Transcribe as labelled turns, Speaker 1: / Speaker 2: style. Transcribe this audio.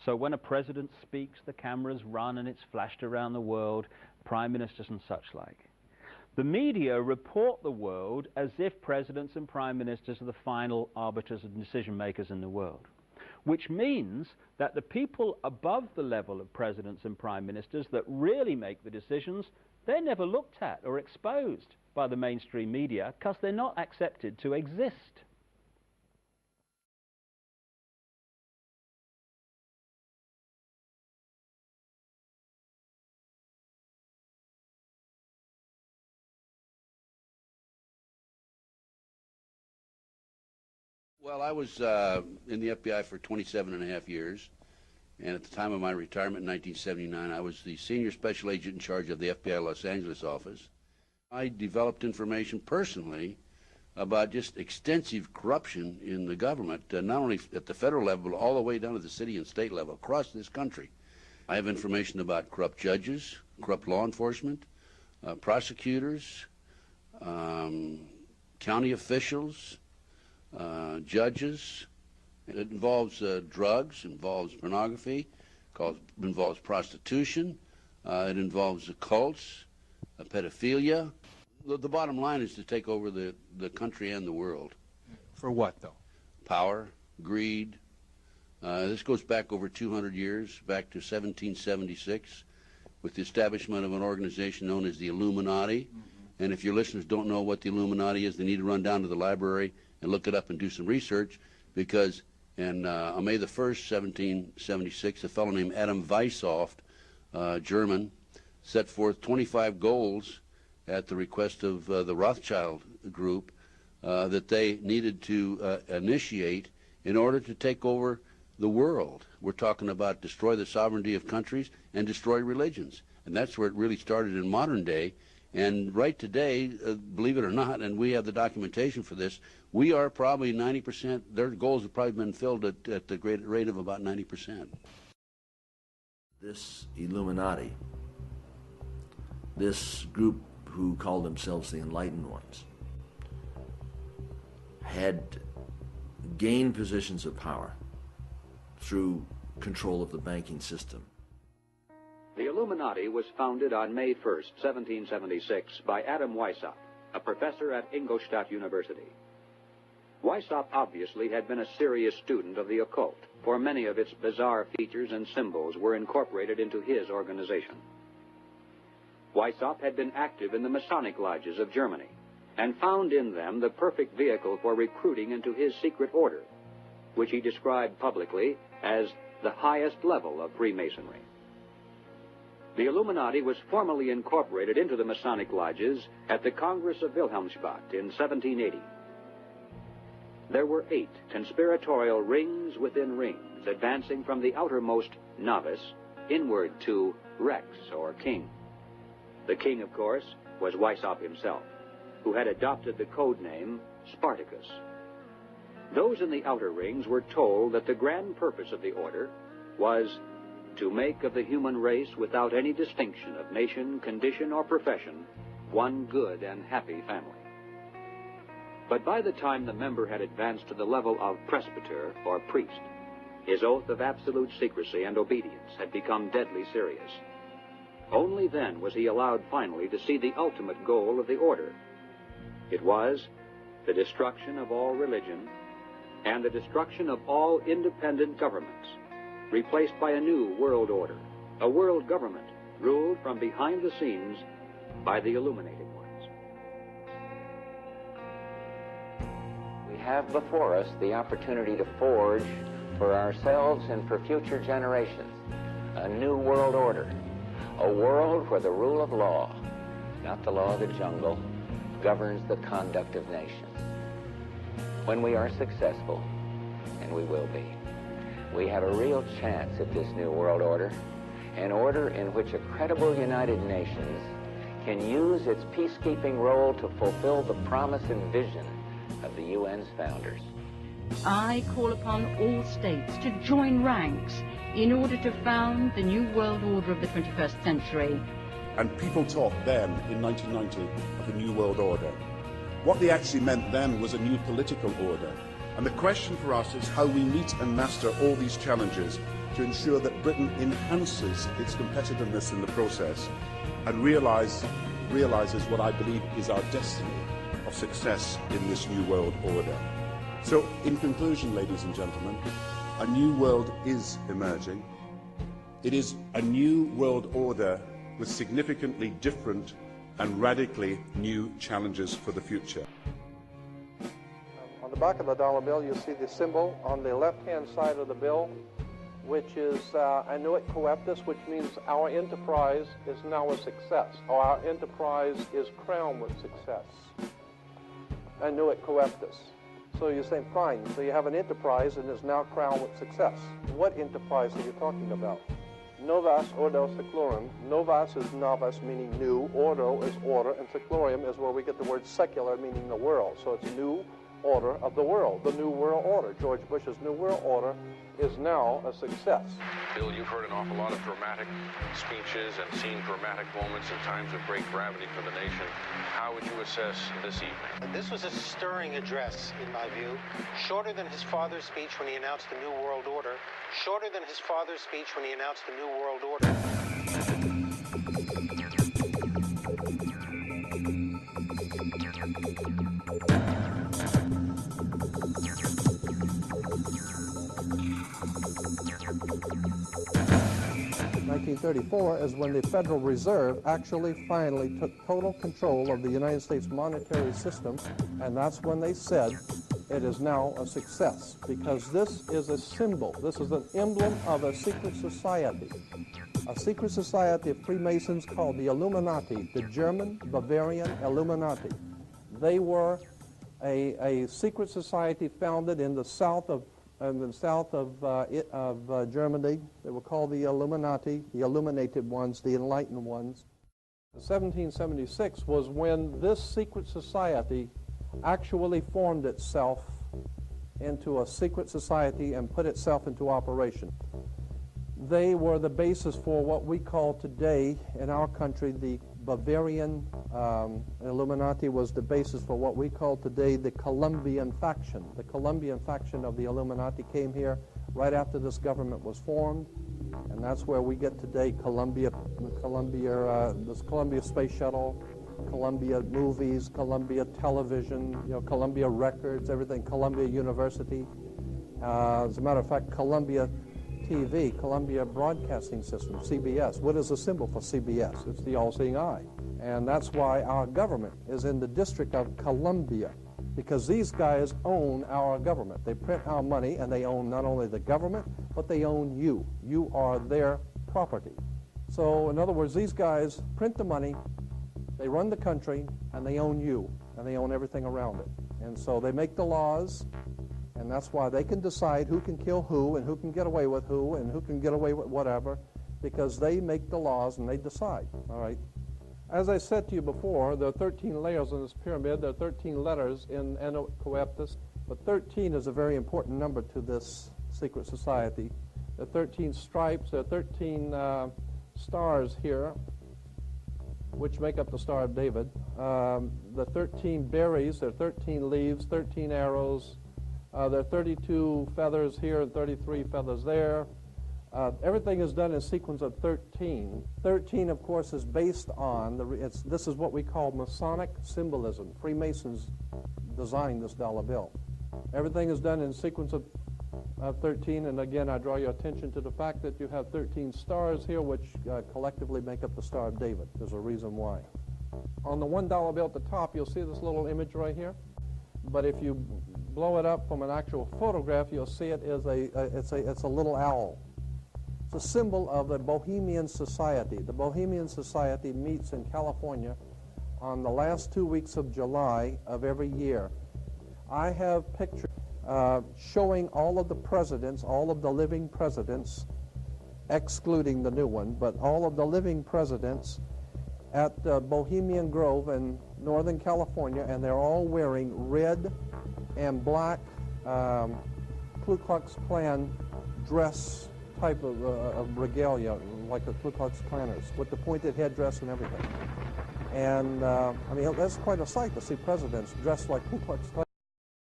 Speaker 1: So when a president speaks, the cameras run and it's flashed around the world, prime ministers and such like. The media report the world as if presidents and prime ministers are the final arbiters and decision makers in the world, which means that the people above the level of presidents and prime ministers that really make the decisions, they're never looked at or exposed by the mainstream media because they're not accepted to exist.
Speaker 2: Well, I was in the FBI for 27.5 years, and at the time of my retirement in 1979, I was the senior special agent in charge of the FBI Los Angeles office. I developed information personally about just extensive corruption in the government, not only at the federal level, but all the way down to the city and state level across this country. I have information about corrupt judges, corrupt law enforcement, prosecutors, county officials, judges. It involves drugs, involves pornography, involves prostitution, it involves cults, pedophilia. The bottom line is to take over the country and the world.
Speaker 3: For what, though?
Speaker 2: Power, greed. This goes back over 200 years, back to 1776, with the establishment of an organization known as the Illuminati. Mm-hmm. And if your listeners don't know what the Illuminati is, they need to run down to the library and look it up and do some research, because on May the 1st, 1776, a fellow named Adam Weishaupt, German, set forth 25 goals at the request of the Rothschild group that they needed to initiate in order to take over the world. We're talking about destroy the sovereignty of countries and destroy religions. And that's where it really started in modern day. And right today, believe it or not, and we have the documentation for this, we are probably 90%, their goals have probably been filled at the great rate of about 90%.
Speaker 4: This Illuminati, this group who called themselves the Enlightened Ones, had gained positions of power through control of the banking system.
Speaker 5: The Illuminati was founded on May 1st, 1776, by Adam Weishaupt, a professor at Ingolstadt University. Weishaupt obviously had been a serious student of the occult, for many of its bizarre features and symbols were incorporated into his organization. Weishaupt had been active in the Masonic lodges of Germany and found in them the perfect vehicle for recruiting into his secret order, which he described publicly as the highest level of Freemasonry. The Illuminati was formally incorporated into the Masonic lodges at the Congress of Wilhelmsbad in 1780. There were 8 conspiratorial rings within rings, advancing from the outermost novice inward to Rex, or king. The king, of course, was Weishaupt himself, who had adopted the code name Spartacus. Those in the outer rings were told that the grand purpose of the order was to make of the human race, without any distinction of nation, condition, or profession, one good and happy family. But by the time the member had advanced to the level of presbyter, or priest, his oath of absolute secrecy and obedience had become deadly serious. Only then was he allowed finally to see the ultimate goal of the order. It was the destruction of all religion and the destruction of all independent governments, replaced by a new world order, a world government ruled from behind the scenes by the illuminated ones.
Speaker 6: We have before us the opportunity to forge for ourselves and for future generations a new world order, a world where the rule of law, not the law of the jungle, governs the conduct of nations. When we are successful, and we will be, we have a real chance at this new world order, an order in which a credible United Nations can use its peacekeeping role to fulfill the promise and vision of the UN's founders.
Speaker 7: I call upon all states to join ranks in order to found the new world order of the 21st century.
Speaker 8: And people talked then, in 1990, of a new world order. What they actually meant then was a new political order, And the question for us is how we meet and master all these challenges to ensure that Britain enhances its competitiveness in the process and realizes what I believe is our destiny of success in this new world order. So, in conclusion, ladies and gentlemen, a new world is emerging. It is a new world order with significantly different and radically new challenges for the future.
Speaker 3: On the back of the dollar bill, you see the symbol on the left-hand side of the bill, which is Annuit Coeptis, which means our enterprise is now a success, or our enterprise is crowned with success. Annuit Coeptis. So you're saying, fine, so you have an enterprise and is now crowned with success. What enterprise are you talking about? Novus Ordo Seclorum. Novus is novus, meaning new. Ordo is order, and seclorum is where we get the word secular, meaning the world. So it's new order of the world, the new world order. George Bush's new world order is now a success.
Speaker 9: Bill, you've heard an awful lot of dramatic speeches and seen dramatic moments in times of great gravity for the nation. How would you assess this evening?
Speaker 10: This was a stirring address, in my view, shorter than his father's speech when he announced the New World Order, shorter than his father's speech when he announced the New World Order.
Speaker 3: 1934 is when the Federal Reserve actually finally took total control of the United States monetary system, and that's when they said it is now a success, because this is a symbol, this is an emblem of a secret society of Freemasons called the Illuminati, the German Bavarian Illuminati. They were a secret society founded in the south of Germany. They were called the Illuminati, the illuminated ones, the enlightened ones. 1776 was when this secret society actually formed itself into a secret society and put itself into operation. They were the basis for what we call today in our country the Bavarian Illuminati was the basis for what we call today the Colombian faction. The Colombian faction of the Illuminati came here right after this government was formed, and that's where we get today this Columbia Space Shuttle, Columbia Movies, Columbia Television, Columbia Records, everything, Columbia University. As a matter of fact, Columbia TV, Columbia Broadcasting System, CBS. What is the symbol for CBS? It's the all-seeing eye. And that's why our government is in the District of Columbia, because these guys own our government. They print our money, and they own not only the government, but they own you. You are their property. So, in other words, these guys print the money, they run the country, and they own you, and they own everything around it. And so they make the laws, and that's why they can decide who can kill who and who can get away with who and who can get away with whatever, because they make the laws and they decide, all right? As I said to you before, there are 13 layers in this pyramid. There are 13 letters in Annuit Coeptis, but 13 is a very important number to this secret society. There are 13 stripes. There are 13 stars here, which make up the Star of David. The 13 berries, there are 13 leaves, 13 arrows. There are 32 feathers here and 33 feathers there. Everything is done in sequence of 13. 13, of course, is based on, this is what we call Masonic symbolism. Freemasons designed this dollar bill. Everything is done in sequence of 13, and again, I draw your attention to the fact that you have 13 stars here, which collectively make up the Star of David. There's a reason why. On the $1 bill at the top, you'll see this little image right here. But if you blow it up from an actual photograph, you'll see it is it's a little owl. It's a symbol of the Bohemian Society. The Bohemian Society meets in California on the last 2 weeks of July of every year. I have pictures showing all of the presidents, all of the living presidents, excluding the new one, but all of the living presidents at Bohemian Grove in Northern California, and they're all wearing red and black Ku Klux Klan dress type of regalia, like the Ku Klux Klanners, with the pointed headdress and everything. And I mean, that's quite a sight to see presidents dressed like Ku Klux Klan.